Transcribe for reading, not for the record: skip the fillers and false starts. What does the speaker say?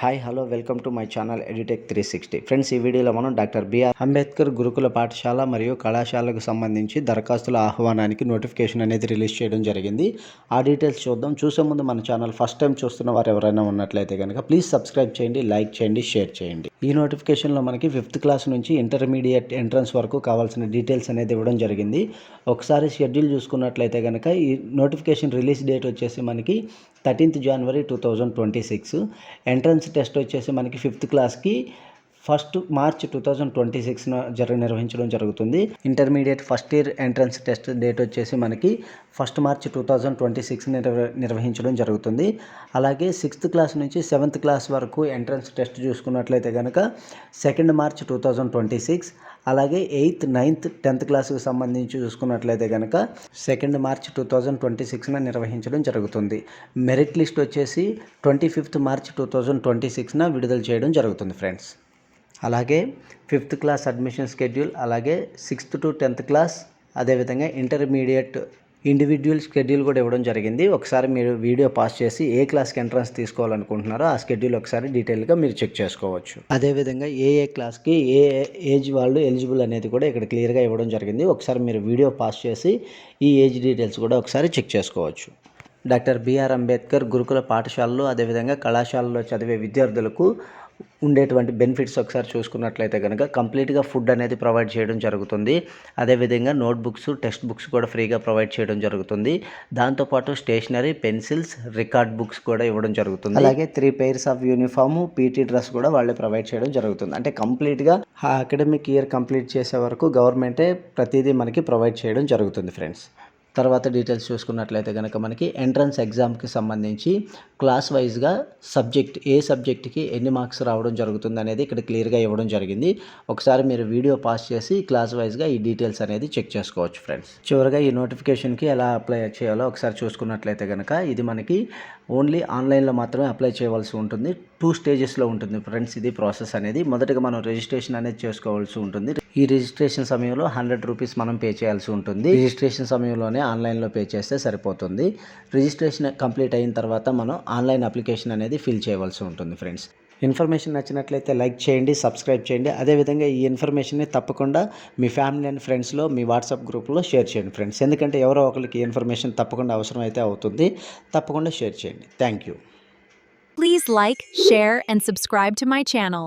Hi hello welcome to my channel edutech 360. Friends, ఈ వీడియోలో మనం డాక్టర్ బిఆర్ అంబేద్కర్ గురుకుల పాఠశాల మరియు కళాశాలకు సంబంధించి దరఖాస్తుల ఆహ్వానానికి నోటిఫికేషన్ అనేది రిలీజ్ చేయడం జరిగింది. ఆ డీటెయిల్స్ చూద్దాం. చూసే ముందు మన ఛానల్ ఫస్ట్ టైం చూస్తున్న వారు ఎవరైనా ఉన్నట్లయితే కనుక ప్లీజ్ సబ్స్క్రైబ్ చేయండి, లైక్ చేయండి, షేర్ చేయండి. ఈ నోటిఫికేషన్లో మనకి 5th క్లాస్ నుంచి ఇంటర్మీడియట్ ఎంట్రన్స్ వరకు కావాల్సిన డీటెయిల్స్ అనేది ఇవ్వడం జరిగింది. ఒకసారి షెడ్యూల్ చూసుకున్నట్లయితే కనుక ఈ నోటిఫికేషన్ రిలీజ్ డేట్ వచ్చేసి మనకి 13th January 2026. ఎంట్రన్స్ టెస్ట్ వచ్చేసి మనకి 5th క్లాస్కి 1st March 2026 నిర్వహించడం జరుగుతుంది. Intermediate first year entrance test date వచ్చేసి మనకి 1st March 2026 నిర్వహించడం జరుగుతుంది. అలాగే 6th క్లాస్ నుంచి 7th క్లాస్ వరకు ఎంట్రన్స్ టెస్ట్ చూసుకున్నట్లయితే కనుక 2nd March 2026. అలాగే 8th, 9th, 10th క్లాస్కి సంబంధించి చూసుకున్నట్లయితే కనుక 2nd March 2026 నిర్వహించడం జరుగుతుంది. మెరిట్ లిస్ట్ వచ్చేసి 25th March 2026 విడుదల చేయడం జరుగుతుంది ఫ్రెండ్స్. అలాగే 5th క్లాస్ అడ్మిషన్ షెడ్యూల్, అలాగే 6th to 10th క్లాస్, అదేవిధంగా ఇంటర్మీడియట్ ఇండివిజువల్ షెడ్యూల్ కూడా ఇవ్వడం జరిగింది. ఒకసారి మీరు వీడియో పాస్ చేసి ఏ క్లాస్కి ఎంట్రన్స్ తీసుకోవాలనుకుంటున్నారో ఆ షెడ్యూల్ ఒకసారి డీటెయిల్గా మీరు చెక్ చేసుకోవచ్చు. అదేవిధంగా ఏ క్లాస్కి ఏ ఏజ్ వాళ్ళు ఎలిజిబుల్ అనేది కూడా ఇక్కడ క్లియర్గా ఇవ్వడం జరిగింది. ఒకసారి మీరు వీడియో పాస్ చేసి ఈ ఏజ్ డీటెయిల్స్ కూడా ఒకసారి చెక్ చేసుకోవచ్చు. డాక్టర్ బిఆర్ అంబేద్కర్ గురుకుల పాఠశాలలో అదేవిధంగా కళాశాలలో చదివే విద్యార్థులకు ఉండేటువంటి బెనిఫిట్స్ ఒకసారి చూసుకున్నట్లయితే కనుక కంప్లీట్గా ఫుడ్ అనేది ప్రొవైడ్ చేయడం జరుగుతుంది. అదేవిధంగా నోట్బుక్స్, టెక్స్ట్ బుక్స్ కూడా ఫ్రీగా ప్రొవైడ్ చేయడం జరుగుతుంది. దాంతోపాటు స్టేషనరీ, పెన్సిల్స్, రికార్డ్ బుక్స్ కూడా ఇవ్వడం జరుగుతుంది. అలాగే 3 pairs of uniform, PT dress కూడా వాళ్ళే ప్రొవైడ్ చేయడం జరుగుతుంది. అంటే కంప్లీట్గా ఆ అకాడమిక్ ఇయర్ కంప్లీట్ చేసే వరకు గవర్నమెంటే ప్రతిదీ మనకి ప్రొవైడ్ చేయడం జరుగుతుంది ఫ్రెండ్స్. తర్వాత డీటెయిల్స్ చూసుకున్నట్లయితే కనుక మనకి ఎంట్రన్స్ ఎగ్జామ్కి సంబంధించి క్లాస్ వైజ్గా ఏ సబ్జెక్ట్కి ఎన్ని మార్క్స్ రావడం జరుగుతుంది అనేది ఇక్కడ క్లియర్గా ఇవ్వడం జరిగింది. ఒకసారి మీరు వీడియో పాస్ చేసి క్లాస్ వైజ్గా ఈ డీటెయిల్స్ అనేది చెక్ చేసుకోవచ్చు ఫ్రెండ్స్. చివరిగా ఈ నోటిఫికేషన్కి ఎలా అప్లై చేయాలో ఒకసారి చూసుకున్నట్లయితే కనుక ఇది మనకి ఓన్లీ ఆన్లైన్లో మాత్రమే అప్లై చేయవలసి ఉంటుంది. 2 స్టేజెస్లో ఉంటుంది ఫ్రెండ్స్ ఇది ప్రాసెస్ అనేది. మొదటగా మనం రిజిస్ట్రేషన్ అనేది చేసుకోవాల్సి ఉంటుంది. ఈ రిజిస్ట్రేషన్ సమయంలో 100 రూపీస్ మనం పే చేయాల్సి ఉంటుంది. రిజిస్ట్రేషన్ సమయంలోనే ఆన్లైన్లో పే చేస్తే సరిపోతుంది. రిజిస్ట్రేషన్ కంప్లీట్ అయిన తర్వాత మనం ఆన్లైన్ అప్లికేషన్ అనేది ఫిల్ చేయవలసి ఉంటుంది ఫ్రెండ్స్. ఇన్ఫర్మేషన్ నచ్చినట్లయితే లైక్ చేయండి, సబ్స్క్రైబ్ చేయండి. అదేవిధంగా ఈ ఇన్ఫర్మేషన్ని తప్పకుండా మీ ఫ్యామిలీ అండ్ ఫ్రెండ్స్లో, మీ వాట్సాప్ గ్రూప్లో షేర్ చేయండి ఫ్రెండ్స్. ఎందుకంటే ఎవరో ఒకరికి ఈ ఇన్ఫర్మేషన్ తప్పకుండా అవసరం అయితే అవుతుంది. తప్పకుండా షేర్ చేయండి. Thank you. Please like, share, and subscribe to my channel.